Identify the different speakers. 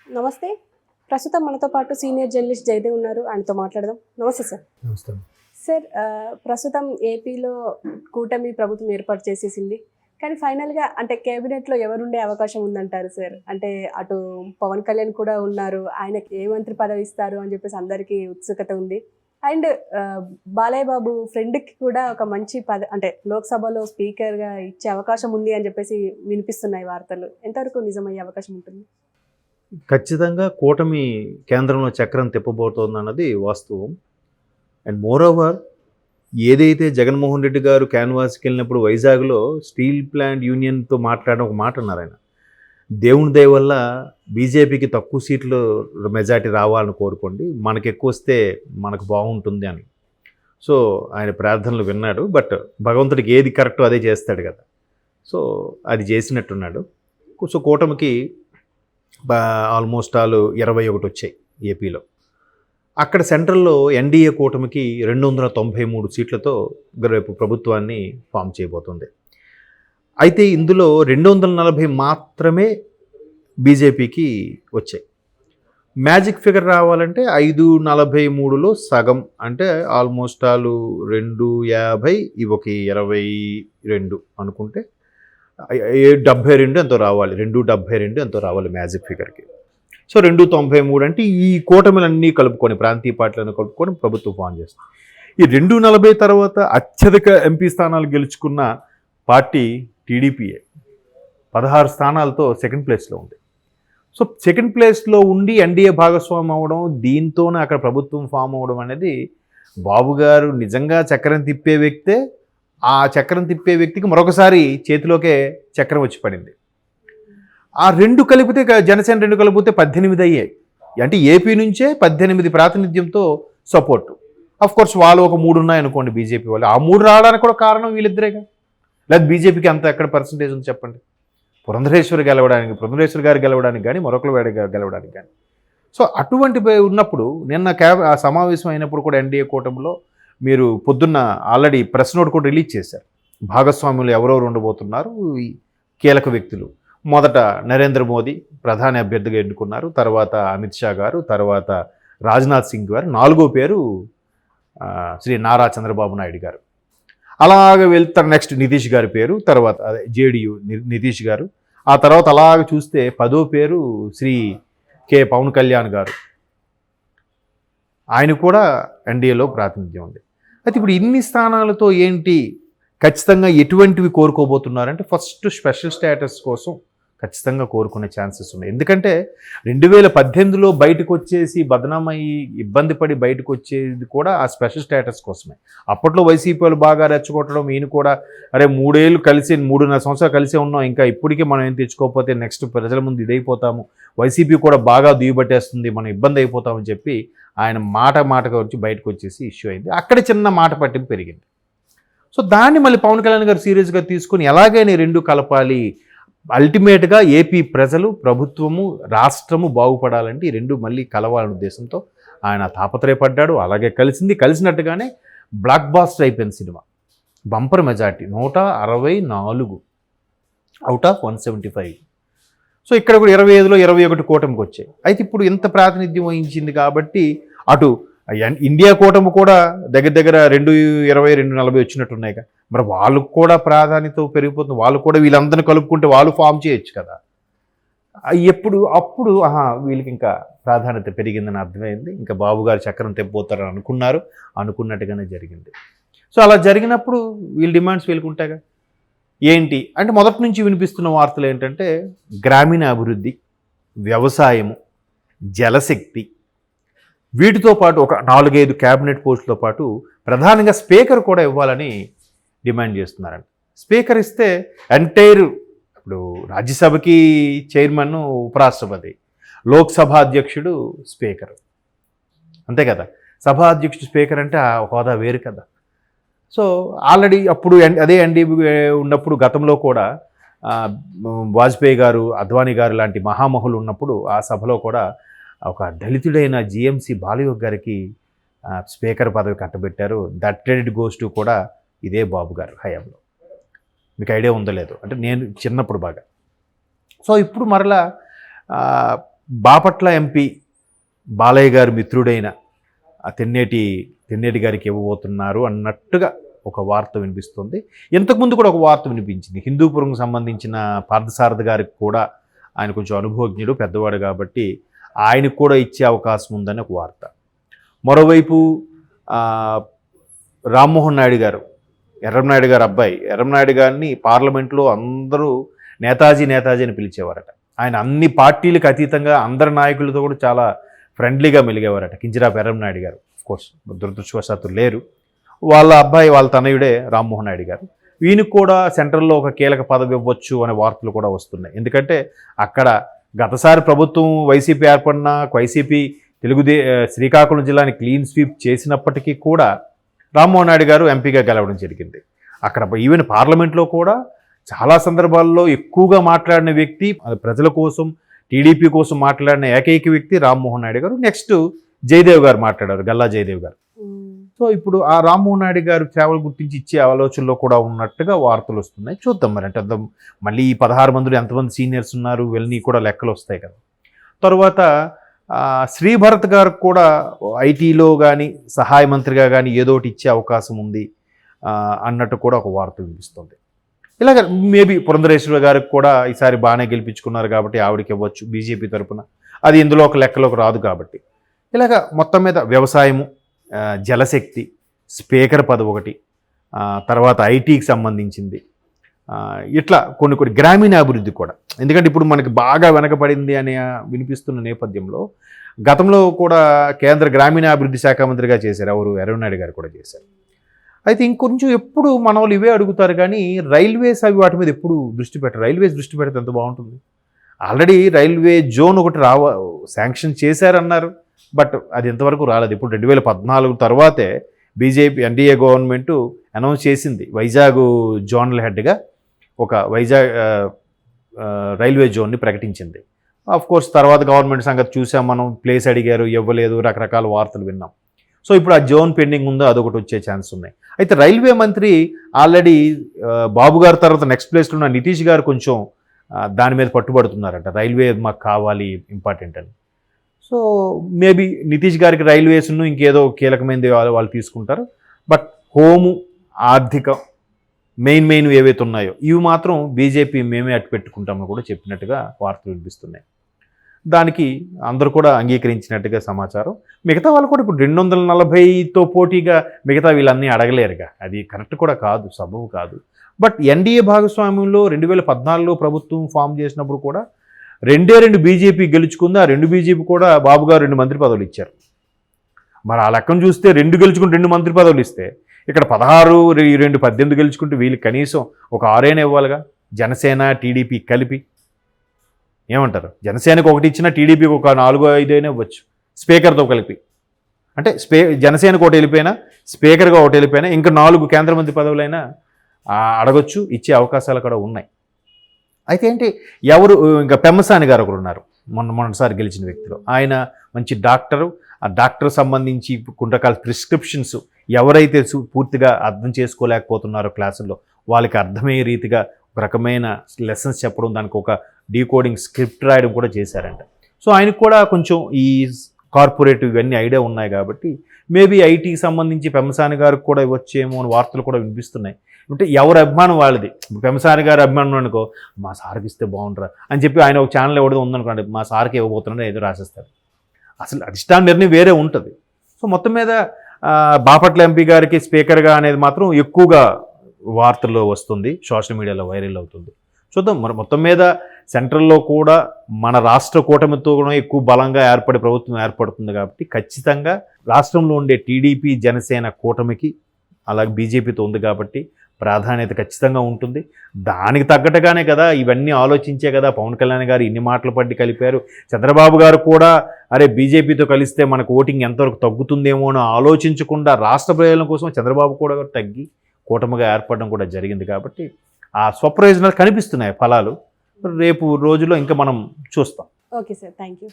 Speaker 1: నమస్తే. ప్రస్తుతం మనతో పాటు సీనియర్ జర్నలిస్ట్ జయదేవ్ ఉన్నారు. ఆయనతో మాట్లాడదాం. నమస్తే సార్.
Speaker 2: నమస్తే.
Speaker 1: సార్, ప్రస్తుతం ఏపీలో కూటమి ప్రభుత్వం ఏర్పాటు చేసేసింది. కానీ ఫైనల్‌గా అంటే కేబినెట్‌లో ఎవరుండే అవకాశం ఉందంటారు సార్? అంటే అటు పవన్ కళ్యాణ్ కూడా ఉన్నారు. ఆయనకి ఏ మంత్రి పదవి ఇస్తారు అని చెప్పేసి అందరికీ ఉత్సుకత ఉంది. అండ్ బాలయ్య బాబు ఫ్రెండ్‌కి కూడా ఒక మంచి అంటే లోక్‌సభలో స్పీకర్‌గా ఇచ్చే అవకాశం ఉంది అని చెప్పేసి వినిపిస్తున్నాయి వార్తలు. ఎంతవరకు నిజమయ్యే అవకాశం ఉంటుంది?
Speaker 2: ఖచ్చితంగా కూటమి కేంద్రంలో చక్రం తిప్పబోతోందన్నది వాస్తవం. అండ్ మోరోవర్ ఏదైతే జగన్మోహన్ రెడ్డి గారు క్యాన్వాస్కి వెళ్ళినప్పుడు వైజాగ్లో స్టీల్ ప్లాంట్ యూనియన్తో మాట్లాడిన ఒక మాట అన్నారు ఆయన. దేవుని దయ వల్ల బీజేపీకి తక్కువ సీట్లు మెజార్టీ రావాలని కోరుకోండి, మనకు ఎక్కువ వస్తే మనకు బాగుంటుంది అని. సో ఆయన ప్రార్థనలు విన్నాడు. బట్ భగవంతుడికి ఏది కరెక్టో అదే చేస్తాడు కదా. సో అది చేసినట్టున్నాడు. సో కూటమికి ఆల్మోస్ట్ ఆల్ 21 వచ్చాయి ఏపీలో. అక్కడ సెంట్రల్లో ఎన్డీఏ కూటమికి 293 సీట్లతో రేపు ప్రభుత్వాన్ని ఫామ్ చేయబోతుంది. అయితే ఇందులో 240 మాత్రమే బీజేపీకి వచ్చాయి. మ్యాజిక్ ఫిగర్ రావాలంటే 543లో సగం అంటే ఆల్మోస్ట్ ఆల్ 250, ఇవి ఒక 22 అనుకుంటే 72 ఎంతో రావాలి. 272 ఎంతో రావాలి మ్యాజిక్ ఫిగర్కి. సో 293 అంటే ఈ కూటమిలన్నీ కలుపుకొని, ప్రాంతీయ పార్టీలను కలుపుకొని ప్రభుత్వం ఫామ్ చేస్తుంది. ఈ 240 తర్వాత అత్యధిక ఎంపీ స్థానాలు గెలుచుకున్న పార్టీ టీడీపీయే. 16 స్థానాలతో సెకండ్ ప్లేస్లో ఉంది. సో సెకండ్ ప్లేస్లో ఉండి ఎన్డీఏ భాగస్వామి అవ్వడం, దీంతోనే అక్కడ ప్రభుత్వం ఫామ్ అవ్వడం అనేది, బాబు గారు నిజంగా చక్రం తిప్పే వ్యక్తే. ఆ చక్రం తిప్పే వ్యక్తికి మరొకసారి చేతిలోకే చక్రం వచ్చి పడింది. ఆ రెండు కలిపితే, జనసేన 2 కలిపితే 18 అయ్యాయి. అంటే ఏపీ నుంచే 18 ప్రాతినిధ్యంతో సపోర్టు. కోర్స్ వాళ్ళు ఒక 3 ఉన్నాయనుకోండి బీజేపీ వాళ్ళు. ఆ 3 రావడానికి కూడా కారణం వీళ్ళిద్దరేగా. లేదా బీజేపీకి అంత ఎక్కడ పర్సంటేజ్ ఉంది చెప్పండి? పురంధరేశ్వరి గారు గెలవడానికి కానీ, మరొకరు గెలవడానికి కానీ. సో అటువంటి ఉన్నప్పుడు నిన్న ఆ సమావేశం అయినప్పుడు కూడా ఎన్డీఏ కూటమిలో మీరు పొద్దున్న ఆల్రెడీ ప్రెస్ నోట్ కూడా రిలీజ్ చేశారు. భాగస్వాములు ఎవరెవరు ఉండబోతున్నారు, కీలక వ్యక్తులు. మొదట నరేంద్ర మోదీ ప్రధాని అభ్యర్థిగా ఎన్నుకున్నారు. తర్వాత అమిత్ షా గారు, తర్వాత రాజ్నాథ్ సింగ్ గారు, 4వ పేరు శ్రీ నారా చంద్రబాబు నాయుడు గారు. అలాగ వెళ్తారు. నెక్స్ట్ నితీష్ గారి పేరు, తర్వాత జేడీయూ నితీష్ గారు. ఆ తర్వాత అలాగ చూస్తే 10వ పేరు శ్రీ పవన్ కళ్యాణ్ గారు. ఆయన కూడా ఎన్డీఏలో ప్రాతినిధ్యం ఉంది. అయితే ఇప్పుడు ఇన్ని స్థానాలతో ఏంటి, ఖచ్చితంగా ఎటువంటివి కోరుకోబోతున్నారంటే, ఫస్ట్ స్పెషల్ స్టేటస్ కోసం ఖచ్చితంగా కోరుకునే ఛాన్సెస్ ఉన్నాయి. ఎందుకంటే 2018లో బయటకు వచ్చేసి బదనామయ్యి ఇబ్బంది పడి బయటకు వచ్చేది కూడా ఆ స్పెషల్ స్టేటస్ కోసమే. అప్పట్లో వైసీపీ వాళ్ళు బాగా రెచ్చగొట్టడం, ఈయన కూడా అరే 3.5 సంవత్సరాలు కలిసే ఉన్నాం, ఇంకా ఇప్పటికీ మనం ఏం తెచ్చుకోకపోతే నెక్స్ట్ ప్రజల ముందు ఇదైపోతాము, వైసీపీ కూడా బాగా దుయ్యబట్టేస్తుంది, మనం ఇబ్బంది అయిపోతామని చెప్పి ఆయన మాటగా వచ్చి బయటకు వచ్చేసి ఇష్యూ అయింది. అక్కడ చిన్న మాట పట్టింపు పెరిగింది. సో దాన్ని మళ్ళీ పవన్ కళ్యాణ్ గారు సీరియస్గా తీసుకుని ఎలాగైనా 2 కలపాలి, అల్టిమేట్గా ఏపీ ప్రజలు, ప్రభుత్వము, రాష్ట్రము బాగుపడాలంటే ఈ 2 మళ్ళీ కలవాలనే ఉద్దేశంతో ఆయన తాపత్రయపడ్డాడు. అలాగే కలిసినట్టుగానే బ్లాక్ బాస్టర్ అయిపోయింది cinema. Bumper majority 164 out of 175. So ఇక్కడ కూడా 25లో 21 కూటమికి వచ్చాయి. అయితే ఇప్పుడు ఇంత ప్రాతినిధ్యం వహించింది కాబట్టి అటు ఇండియా కూటమి కూడా దగ్గర 220, 240 వచ్చినట్టున్నాయిగా. మరి వాళ్ళకు కూడా ప్రాధాన్యత పెరిగిపోతుంది. వాళ్ళు కూడా వీళ్ళందరినీ కలుపుకుంటే వాళ్ళు ఫామ్ చేయొచ్చు కదా. అప్పుడు వీళ్ళకి ఇంకా ప్రాధాన్యత పెరిగిందని అర్థమైంది. ఇంకా బాబు గారు చక్రం తెప్పబోతారని అనుకున్నట్టుగానే జరిగింది. సో అలా జరిగినప్పుడు వీళ్ళ డిమాండ్స్ వీళ్ళకి ఉంటాయిగా. ఏంటి అంటే, మొదటి నుంచి వినిపిస్తున్న వార్తలు ఏంటంటే, గ్రామీణ అభివృద్ధి, వ్యవసాయము, జలశక్తి, వీటితో పాటు ఒక 4-5 క్యాబినెట్ పోస్టులతో పాటు ప్రధానంగా స్పీకర్ కూడా ఇవ్వాలని డిమాండ్ చేస్తున్నారంట. స్పీకర్ ఇస్తే ఎంటైర్, ఇప్పుడు రాజ్యసభకి చైర్మన్ ఉపరాష్ట్రపతి, లోక్సభ అధ్యక్షుడు స్పీకర్, అంతే కదా. సభా అధ్యక్షుడు స్పీకర్ అంటే ఆ హోదా వేరు కదా. సో ఆల్రెడీ అప్పుడు అదే ఎన్డీఏ ఉన్నప్పుడు గతంలో కూడా వాజ్పేయి గారు, అద్వానీ గారు లాంటి మహామహులు ఉన్నప్పుడు ఆ సభలో కూడా ఒక దళితుడైన జిఎంసి బాలయోగ్ గారికి స్పీకర్ పదవి కట్టబెట్టారు. దట్ క్రెడిట్ గోస్ టు కూడా ఇదే బాబు గారు హయాంలో. మీకు ఐడియా ఉందో లేదో, అంటే నేను చిన్నప్పుడు బాగా. సో ఇప్పుడు మరలా బాపట్ల ఎంపీ బాలయ్య గారి మిత్రుడైన ఆ తెన్నేటి గారికి ఇవ్వబోతున్నారు అన్నట్టుగా ఒక వార్త వినిపిస్తుంది. ఇంతకుముందు కూడా ఒక వార్త వినిపించింది. హిందూపురంకు సంబంధించిన పార్థసారథి గారికి కూడా, ఆయన కొంచెం అనుభవజ్ఞుడు, పెద్దవాడు కాబట్టి ఆయనకు కూడా ఇచ్చే అవకాశం ఉందని ఒక వార్త. మరోవైపు రామ్మోహన్ నాయుడు గారు, ఎర్రంనాయుడు గారు అబ్బాయి ఎర్రంనాయుడు గారిని పార్లమెంట్లో అందరూ నేతాజీ అని పిలిచేవారట. ఆయన అన్ని పార్టీలకు అతీతంగా అందరి నాయకులతో కూడా చాలా ఫ్రెండ్లీగా మెలిగేవారట కింజరాపు ఎర్రంనాయుడు గారు. కోర్స్ దురదృష్టవశాత్తు లేరు. వాళ్ళ అబ్బాయి, వాళ్ళ తనయుడే రామ్మోహన్ నాయుడు గారు. ఈయనకు కూడా సెంట్రల్లో ఒక కీలక పదవి ఇవ్వచ్చు అనే వార్తలు కూడా వస్తున్నాయి. ఎందుకంటే అక్కడ గతసారి ప్రభుత్వం వైసీపీ ఏర్పడిన వైసీపీ శ్రీకాకుళం జిల్లాని క్లీన్ స్వీప్ చేసినప్పటికీ కూడా రామ్మోహన్ నాయుడు గారు ఎంపీగా గెలవడం జరిగింది. అక్కడ ఈవెన్ పార్లమెంట్లో కూడా చాలా సందర్భాల్లో ఎక్కువగా మాట్లాడిన వ్యక్తి, ప్రజల కోసం, టీడీపీ కోసం మాట్లాడిన ఏకైక వ్యక్తి రామ్మోహన్ నాయుడు గారు. నెక్స్ట్ జయదేవ్ గారు మాట్లాడారు, గల్లా జయదేవ్ గారు. సో ఇప్పుడు ఆ రామ్మోహన్ నాయుడు గారు సేవలు గుర్తించి ఇచ్చే ఆలోచనలో కూడా ఉన్నట్టుగా వార్తలు వస్తున్నాయి. చూద్దాం మరి. అంటే మళ్ళీ ఈ 16 మందిలో ఎంతమంది సీనియర్స్ ఉన్నారు, వెళ్ళి కూడా లెక్కలు వస్తాయి కదా. తర్వాత శ్రీభరత్ గారికి కూడా ఐటీలో కానీ సహాయ మంత్రిగా కానీ ఏదోటి ఇచ్చే అవకాశం ఉంది అన్నట్టు కూడా ఒక వార్త వినిపిస్తుంది. ఇలాగ మేబీ పురంధరేశ్వర గారికి కూడా ఈసారి బాగానే గెలిపించుకున్నారు కాబట్టి ఆవిడకి ఇవ్వచ్చు బీజేపీ తరఫున. అది ఇందులో ఒక లెక్కలోకి రాదు కాబట్టి. ఇలాగ మొత్తం మీద వ్యవసాయము, జలశక్తి, స్పీకర్ పదవి ఒకటి, తర్వాత ఐటీకి సంబంధించింది, ఇట్లా కొన్ని గ్రామీణాభివృద్ధి కూడా. ఎందుకంటే ఇప్పుడు మనకి బాగా వెనకబడింది అని వినిపిస్తున్న నేపథ్యంలో గతంలో కూడా కేంద్ర గ్రామీణాభివృద్ధి శాఖ మంత్రిగా చేశారు ఎవరు, ఎర్రనాయుడు గారు కూడా చేశారు. అయితే ఇంకొంచెం ఎప్పుడు మన వాళ్ళు ఇవే అడుగుతారు కానీ రైల్వేస్ అవి వాటి మీద ఎప్పుడు దృష్టి పెట్టరు. రైల్వేస్ దృష్టి పెడితే ఎంత బాగుంటుంది. ఆల్రెడీ రైల్వే జోన్ ఒకటి శాంక్షన్ చేశారన్నారు, బట్ అది ఎంతవరకు రాలేదు. ఇప్పుడు 2014 తర్వాతే బీజేపీ ఎన్డీఏ గవర్నమెంట్ అనౌన్స్ చేసింది వైజాగ్ జోనల్ హెడ్గా ఒక వైజాగ్ రైల్వే జోన్ని ప్రకటించింది. కోర్స్ తర్వాత గవర్నమెంట్ సంగతి చూసాం మనం, ప్లేస్ అడిగారు ఇవ్వలేదు, రకరకాల వార్తలు విన్నాం. సో ఇప్పుడు ఆ జోన్ పెండింగ్ ఉందో అదొకటి వచ్చే ఛాన్స్ ఉన్నాయి. అయితే రైల్వే మంత్రి ఆల్రెడీ బాబు గారి తర్వాత నెక్స్ట్ ప్లేస్లో ఉన్న నితీష్ గారు కొంచెం దాని మీద పట్టుబడుతున్నారట, రైల్వే మాకు కావాలి ఇంపార్టెంట్ అని. సో మేబీ నితీష్ గారికి రైల్వేస్ను ఇంకేదో కీలకమైనది వాళ్ళు తీసుకుంటారు. బట్ హోము, ఆర్థిక మెయిన్ ఏవైతే ఉన్నాయో ఇవి మాత్రం బీజేపీ మేమే అట్టు పెట్టుకుంటామని కూడా చెప్పినట్టుగా వార్తలు వినిపిస్తున్నాయి. దానికి అందరూ కూడా అంగీకరించినట్టుగా సమాచారం. మిగతా వాళ్ళు కూడా ఇప్పుడు 240తో పోటీగా మిగతా వీళ్ళన్నీ అడగలేరుగా, అది కరెక్ట్ కూడా కాదు, సబబు కాదు. బట్ ఎన్డీఏ భాగస్వామ్యంలో 2014లో ప్రభుత్వం ఫామ్ చేసినప్పుడు కూడా 2 బీజేపీ గెలుచుకుంది. ఆ 2 బీజేపీ కూడా బాబు గారు 2 మంత్రి పదవులు ఇచ్చారు. మరి ఆ లెక్కను చూస్తే 2 గెలుచుకుని 2 మంత్రి పదవులు ఇస్తే ఇక్కడ 16, 2 18 గెలుచుకుంటే వీళ్ళు కనీసం ఒక 6 ఇవ్వాలిగా. జనసేన టీడీపీ కలిపి ఏమంటారు? జనసేనకు ఒకటి ఇచ్చినా టీడీపీకి ఒక 4-5 ఇవ్వచ్చు స్పీకర్తో కలిపి. అంటే జనసేనకు ఒకటి వెళ్ళిపోయినా, స్పీకర్గా ఒకటి వెళ్ళిపోయినా ఇంకా 4 కేంద్ర మంత్రి పదవులైనా అడగొచ్చు, ఇచ్చే అవకాశాలు కూడా ఉన్నాయి. అయితే ఏంటి, ఎవరు ఇంకా పెమ్మసాని గారు ఒకరు ఉన్నారు, మొన్నసారి గెలిచిన వ్యక్తిలో. ఆయన మంచి డాక్టరు. ఆ డాక్టర్ సంబంధించి కొన్ని రకాల ప్రిస్క్రిప్షన్స్ ఎవరైతే పూర్తిగా అర్థం చేసుకోలేకపోతున్నారో క్లాసుల్లో వాళ్ళకి అర్థమయ్యే రీతిగా ఒక రకమైన లెసన్స్ చెప్పడం, దానికి ఒక డీకోడింగ్ స్క్రిప్ట్ రాయడం కూడా చేశారంట. సో ఆయనకు కూడా కొంచెం ఈ కార్పొరేట్ ఇవన్నీ ఐడియా ఉన్నాయి కాబట్టి మేబీ ఐటీకి సంబంధించి పెమ్మసాని గారికి కూడా వచ్చేమో అని వార్తలు కూడా వినిపిస్తున్నాయి. అంటే ఎవరి అభిమానం వాళ్ళది. పెమ్మసాని గారి అభిమానం అనుకో, మా సార్కి ఇస్తే బాగుంటారా అని చెప్పి ఆయన ఒక ఛానల్ ఎవడో ఉందనుకోండి, మా సార్కి ఇవ్వబోతున్నాడు ఏదో రాసేస్తారు. అసలు అధిష్టాన నిర్ణయం వేరే ఉంటుంది. సో మొత్తం మీద బాపట్ల ఎంపీ గారికి స్పీకర్గా అనేది మాత్రం ఎక్కువగా వార్తల్లో వస్తుంది, సోషల్ మీడియాలో వైరల్ అవుతుంది. చూద్దాం మరి. మొత్తం మీద సెంట్రల్లో కూడా మన రాష్ట్ర కూటమితో కూడా ఎక్కువ బలంగా ప్రభుత్వం ఏర్పడుతుంది కాబట్టి ఖచ్చితంగా రాష్ట్రంలో ఉండే టీడీపీ జనసేన కూటమికి అలాగే బీజేపీతో ఉంది కాబట్టి ప్రాధాన్యత ఖచ్చితంగా ఉంటుంది. దానికి తగ్గట్టుగానే కదా ఇవన్నీ ఆలోచించే కదా పవన్ కళ్యాణ్ గారు ఇన్ని మాటలు పడి కలిపారు. చంద్రబాబు గారు కూడా అరే బీజేపీతో కలిస్తే మనకు ఓటింగ్ ఎంతవరకు తగ్గుతుందేమో అని ఆలోచించకుండా రాష్ట్ర ప్రయోజనం కోసం చంద్రబాబు కూడా తగ్గి కూటమిగా ఏర్పడడం కూడా జరిగింది. కాబట్టి ఆ స్వప్రయోజనాలు కనిపిస్తున్నాయి ఫలాలు. రేపు రోజుల్లో ఇంకా మనం చూస్తాం.
Speaker 1: Okay sir, thank you.